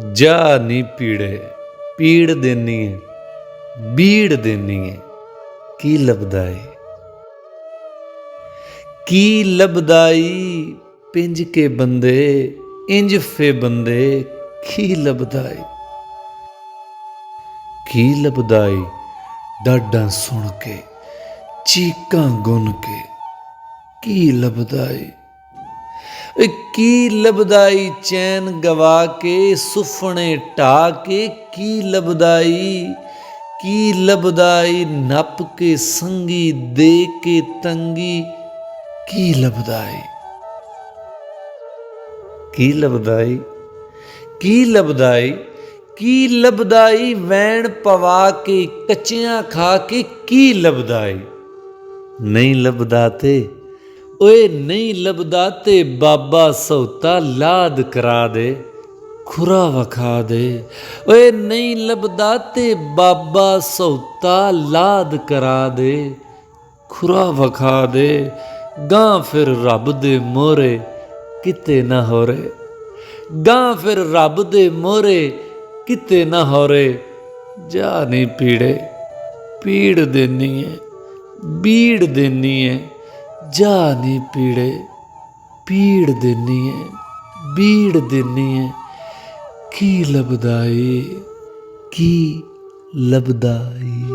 जा नी पीड़े पीड़ देनी है बीड़ देनी है की लभदाई पिंज के बंदे इंज फे बंदे की लभदाई डाडा सुन के चीकां गुन के की लभदाई की लभदाई चैन गवा के सुफने टा के की लभदाई नप के संगी दे के तंगी की लभदाई की लभदाई वैन पवा के कच्चियां खा के की लभदाई नहीं लभदाते ओए नहीं लभदाते बाबा सौता लाद करा दे खुरा वखा दे ओए नहीं लभदाते बाबा सौता लाद करा दे खुरा वखा दे गां फिर रब दे मोरे किते ना हो रे गां फिर रब दे मोरे किते ना हो रे जा नहीं पीड़े पीड़ देनी है बीड़ देनी है जा नहीं पीड़े पीड़ देनी है बीड़ देनी है की लभदाई